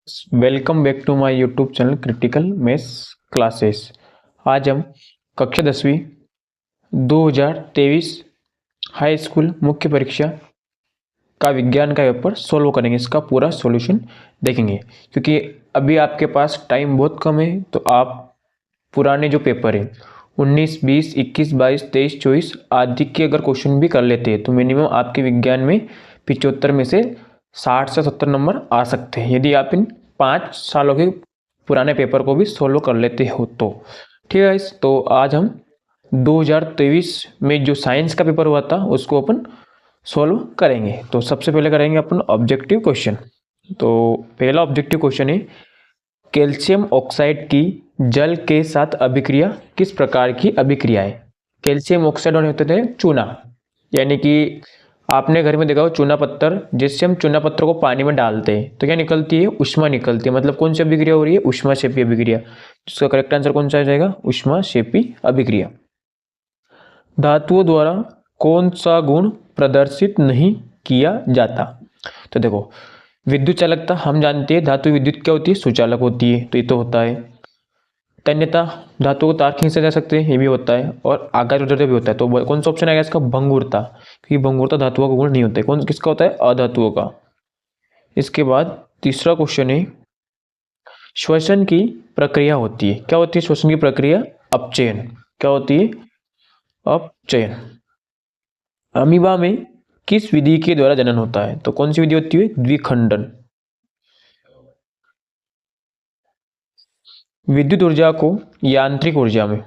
Welcome back to my YouTube channel critical maths classes. आज हम कक्षा 10वीं 2023 हाई स्कूल मुख्य परीक्षा का विज्ञान का पेपर सॉल्व करेंगे। इसका पूरा सॉल्यूशन देखेंगे क्योंकि अभी आपके पास टाइम बहुत कम है। तो आप पुराने जो पेपर हैं 19, 20, 21, 22, 23, 24 आदि के अगर क्वेश्चन भी कर लेते हैं तो मिनिमम आपके विज्ञान में 75 में से 60 से 70 नंबर आ सकते हैं, यदि आप इन 5 सालों के पुराने पेपर को भी सोल्व कर लेते हो तो। ठीक है, तो आज हम 2023 में जो साइंस का पेपर हुआ था उसको अपन सोल्व करेंगे। तो सबसे पहले करेंगे अपन ऑब्जेक्टिव क्वेश्चन। तो पहला ऑब्जेक्टिव क्वेश्चन है, कैल्शियम ऑक्साइड की जल के साथ अभिक्रिया किस प्रकार की अभिक्रिया है। कैल्शियम ऑक्साइड होते थे चूना, यानी कि आपने घर में देखा हो चूना पत्थर, जिससे हम चूना पत्थर को पानी में डालते हैं तो क्या निकलती है, उष्मा निकलती है। मतलब कौन सी अभिक्रिया हो रही है, उष्मा शेपी अभिक्रिया। जिसका करेक्ट आंसर कौन सा आ जाएगा, उष्मा शेपी अभिक्रिया। धातुओं द्वारा कौन सा गुण प्रदर्शित नहीं किया जाता। तो देखो, विद्युत चालकता हम जानते हैं, धातु विद्युत क्या होती है, सुचालक होती है, तो ये तो होता है। तन्यता, धातु को तार खींचे जा सकते हैं, ये भी होता है। और आघात उधर भी होता है। तो कौन सा ऑप्शन आएगा इसका, भंगुरता, क्योंकि भंगुरता धातुओं का गुण नहीं होता है। कौन किसका होता है, अधातुओं का। इसके बाद तीसरा क्वेश्चन है, श्वसन की प्रक्रिया होती है, क्या होती है श्वसन की प्रक्रिया, अपचयन। क्या होती है, अपचयन। अमीबा में किस विधि के द्वारा जनन होता है। तो कौन सी विधि होती है, द्विखंडन। विद्युत ऊर्जा को यांत्रिक ऊर्जा में,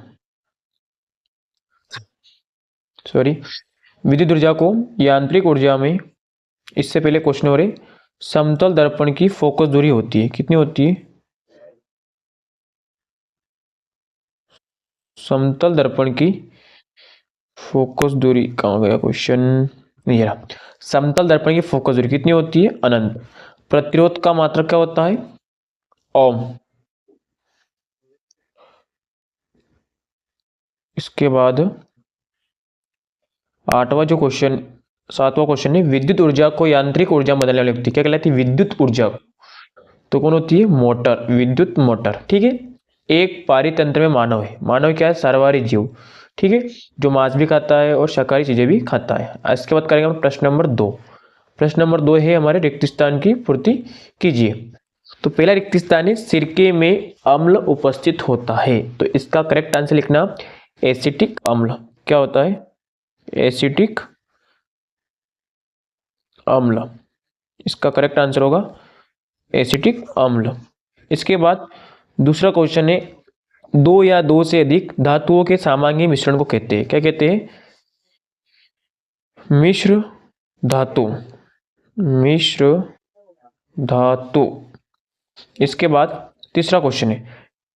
विद्युत ऊर्जा को यांत्रिक ऊर्जा में, इससे पहले क्वेश्चन हो रहे, समतल दर्पण की फोकस दूरी होती है, कितनी होती है, समतल दर्पण की फोकस दूरी, कहाँ गया क्वेश्चन, नहीं रहा। समतल दर्पण की फोकस दूरी कितनी होती है, अनंत। प्रतिरोध का मात्रक क्या होता है, ओम। इसके बाद सातवां क्वेश्चन है, विद्युत ऊर्जा को यांत्रिक ऊर्जा में बदलने वाली व्यक्ति क्या कहलाती है, विद्युत ऊर्जा। तो कौन होती है, मोटर, विद्युत मोटर। ठीक है, एक पारितंत्र में मानव है। मानव क्या है, सर्वाहारी जीव। ठीक है, जो मांस भी खाता है और शाकाहारी चीजें भी खाता है। इसके बाद करेंगे हम प्रश्न नंबर 2। प्रश्न नंबर 2 है हमारे, रिक्त स्थान की पूर्ति कीजिए। तो पहला रिक्त स्थान है, सिरके में अम्ल उपस्थित होता है। तो इसका करेक्ट आंसर लिखना, एसिटिक अम्ल। क्या होता है, एसिटिक अम्ल। इसका करेक्ट आंसर होगा एसिटिक अम्ल। इसके बाद दूसरा क्वेश्चन है, दो या दो से अधिक धातुओं के सामान्य मिश्रण को कहते हैं, क्या कहते हैं, मिश्र धातु, मिश्र धातु। इसके बाद तीसरा क्वेश्चन है,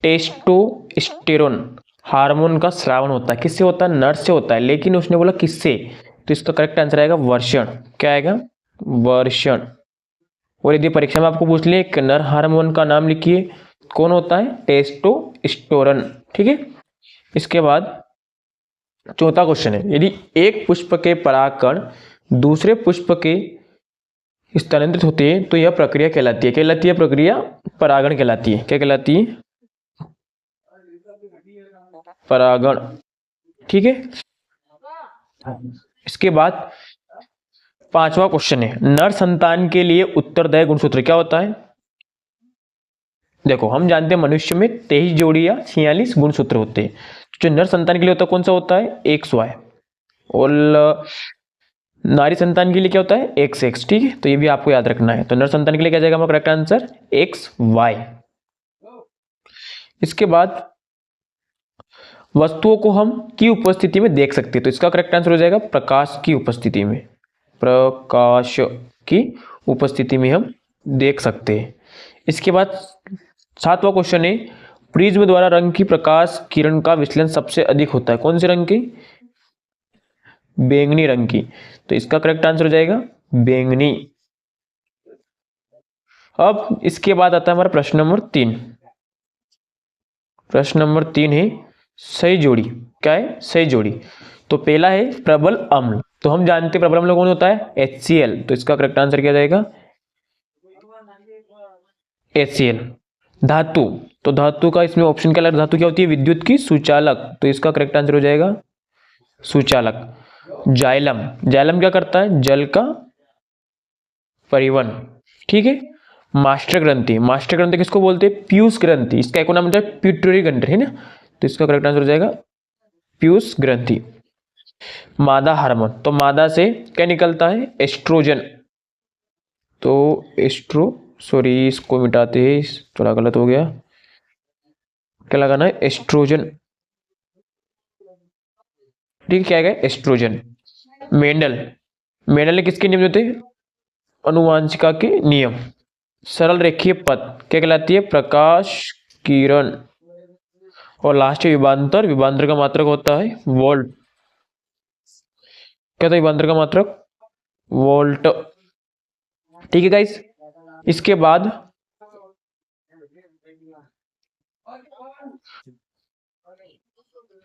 टेस्टोस्टेरोन हार्मोन का स्रावन होता है, किससे होता है, नर से होता है, लेकिन उसने बोला किससे, तो इसका करेक्ट आंसर आएगा वर्षण। क्या आएगा, वर्षण। और यदि परीक्षा में आपको पूछ ले कि नर हार्मोन का नाम लिखिए, कौन होता है, टेस्टोस्टेरोन। ठीक है, इसके बाद चौथा क्वेश्चन है, यदि एक पुष्प के परागकण दूसरे पुष्प के स्थानांतरित होते हैं तो यह प्रक्रिया कहलाती है प्रक्रिया परागण कहलाती है। क्या कहलाती है, परागण। ठीक है, इसके बाद पांचवा क्वेश्चन है, नर संतान के लिए उत्तरदायी गुणसूत्र क्या होता है। देखो, हम जानते हैं मनुष्य में 23 जोड़ी या 46 गुणसूत्र होते हैं। जो नर संतान के लिए होता है कौन सा होता है, XY। और नारी संतान के लिए क्या होता है, XX। ठीक है, तो ये भी आपको याद रखना है। तो नर संतान के लिए क्या जाएगा हमारा करेक्ट आंसर, XY। इसके बाद वस्तुओं को हम की उपस्थिति में देख सकते हैं, तो इसका करेक्ट आंसर हो जाएगा प्रकाश की उपस्थिति में, प्रकाश की उपस्थिति में हम देख सकते हैं। इसके बाद सातवां क्वेश्चन है, प्रिज्म द्वारा रंग की प्रकाश किरण का विचलन सबसे अधिक होता है, कौन से रंग की, बैंगनी रंग की। तो इसका करेक्ट आंसर हो जाएगा बैंगनी। अब इसके बाद आता है हमारा प्रश्न नंबर 3। प्रश्न नंबर 3 है सही जोड़ी। क्या है, सही जोड़ी। तो पहला है प्रबल अम्ल। तो हम जानते हैं प्रबल अम्ल कौन होता है, HCl। तो इसका करेक्ट आंसर क्या जाएगा, ACl। धातु, तो धातु का इसमें ऑप्शन क्या लग रहा है, धातु क्या होती है, विद्युत की सुचालक, तो इसका करेक्ट आंसर हो जाएगा सुचालक। जाइलम, जाइलम क्या करता है, जल का परिवहन, ठीक है। मास्टर ग्रंथि, मास्टर ग्रंथि किसको बोलते हैं, पीयूष ग्रंथि, इसका एक नाम होता है पिट्यूटरी ग्रंथि, है ना, तो इसका करेक्ट आंसर हो जाएगा पीयूष ग्रंथि। मादा हार्मोन, तो मादा से क्या निकलता है, एस्ट्रोजन, तो सॉरी इसको मिटाते हैं, थोड़ा गलत हो गया, क्या लगाना है, एस्ट्रोजन, ठीक है, क्या है एस्ट्रोजन। मेंडल, मेंडल ने किसके नियम दिए थे, अनुवांशिका के नियम। सरल रेखीय पथ क्या कहलाती है, प्रकाश किरण, और लास्ट विभांतर, विभांतर का मात्रक होता है वोल्ट, क्या था विभांतर का मात्रक, वोल्ट, ठीक है गाइस। इसके बाद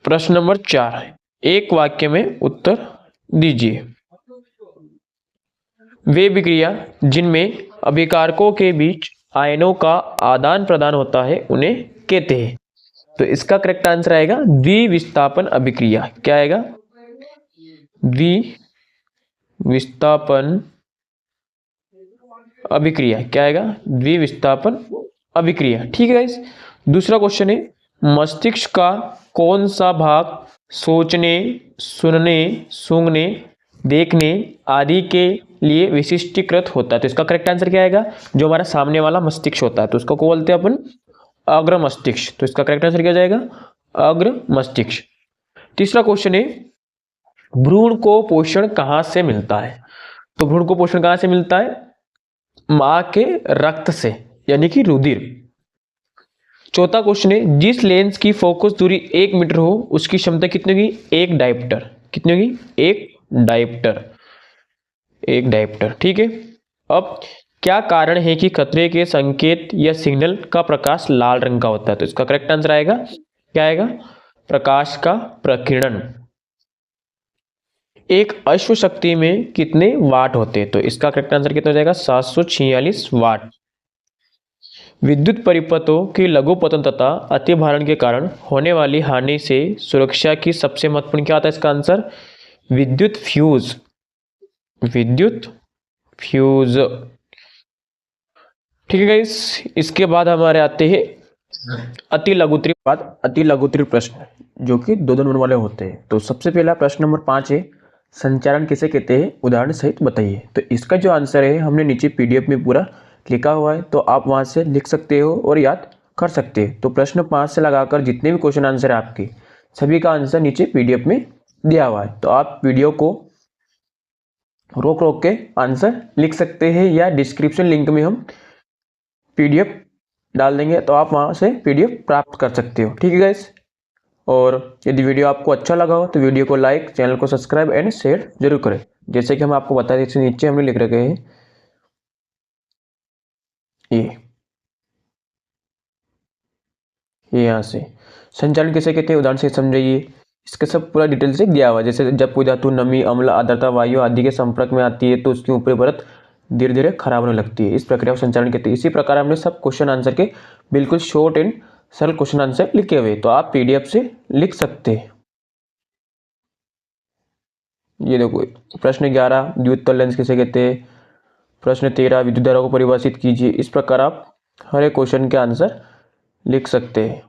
प्रश्न नंबर 4, एक वाक्य में उत्तर दीजिए। वे विक्रिया जिनमें अभिकारकों के बीच आयनों का आदान प्रदान होता है उन्हें कहते हैं, तो इसका करेक्ट आंसर आएगा द्विविस्थापन अभिक्रिया, क्या आएगा, द्विविस्थापन अभिक्रिया, क्या आएगा, द्विविस्थापन अभिक्रिया, ठीक है गाइस। दूसरा क्वेश्चन है, मस्तिष्क का कौन सा भाग सोचने, सुनने, सूंघने, देखने आदि के लिए विशिष्टीकृत होता है, तो इसका करेक्ट आंसर क्या आएगा, जो हमारा सामने वाला मस्तिष्क होता है, तो उसको बोलते हैं अपन अग्र मस्तिष्क, तो इसका करेक्ट आंसर क्या जाएगा, अग्र मस्तिष्क। तीसरा क्वेश्चन है, भ्रूण को पोषण कहां से मिलता है, तो भ्रूण को पोषण कहां से मिलता है, मां के रक्त से, यानी कि रुधिर। चौथा क्वेश्चन है, जिस लेंस की फोकस दूरी 1 मीटर हो उसकी क्षमता कितनी होगी, 1 डायप्टर, कितनी होगी, 1 डायप्टर, 1 डायप्टर, ठीक है। अब क्या कारण है कि खतरे के संकेत या सिग्नल का प्रकाश लाल रंग का होता है, तो इसका करेक्ट आंसर आएगा, क्या आएगा, प्रकाश का प्रकीर्णन। एक अश्व शक्ति में कितने वाट होते हैं, तो इसका करेक्ट आंसर कितना हो जाएगा, 746 वाट। विद्युत परिपथों की लघुपतन तथा अतिभारण के कारण होने वाली हानि से सुरक्षा की सबसे महत्वपूर्ण क्या आता है, इसका आंसर विद्युत फ्यूज, विद्युत फ्यूज, ठीक है गाइस। इसके बाद हमारे आते हैं अति लघुत्तरीय प्रश्न, जो कि 2 नंबर वाले होते हैं। तो सबसे पहला प्रश्न नंबर 5 है, संचारण किसे कहते हैं, उदाहरण सहित बताइए, तो इसका जो आंसर है हमने नीचे पीडीएफ में पूरा लिखा हुआ है, तो आप वहां से लिख सकते हो और याद कर सकते हैं। तो प्रश्न 5 से लगाकर जितने भी क्वेश्चन आंसर है आपके, सभी का आंसर नीचे पीडीएफ में दिया हुआ है, तो आप वीडियो को रोक रोक के आंसर लिख सकते हैं, या डिस्क्रिप्शन लिंक में हम पीडीएफ डाल देंगे, तो आप वहां से पीडीएफ प्राप्त कर सकते हो, ठीक है गाइस। और यदि वीडियो आपको अच्छा लगा हो तो वीडियो को लाइक, चैनल को सब्सक्राइब एंड शेयर जरूर करें। जैसे कि हम आपको बता दें, नीचे हमने लिख रखे हैं ये यहाँ से संचालन किसे कहते हैं, उदाहरण से समझाइए, इसके सब पूरा डिटेल से दिया हुआ है। जैसे जब कोई धातु नमी, अम्ल, आर्द्रता, वायु आदि के संपर्क में आती है तो उसकी ऊपरी परत धीरे धीरे खराब होने लगती है, इस प्रक्रिया को संचालन कहते हैं। इसी प्रकार हमने सब क्वेश्चन आंसर के बिल्कुल शॉर्ट एंड सरल क्वेश्चन आंसर लिखे हुए, तो आप पीडीएफ से लिख सकते हैं। ये देखो, प्रश्न 11 द्वितल लेंस किसे कहते हैं, प्रश्न 13 विद्युत धारा को परिभाषित कीजिए। इस प्रकार आप हर एक क्वेश्चन के आंसर लिख सकते हैं।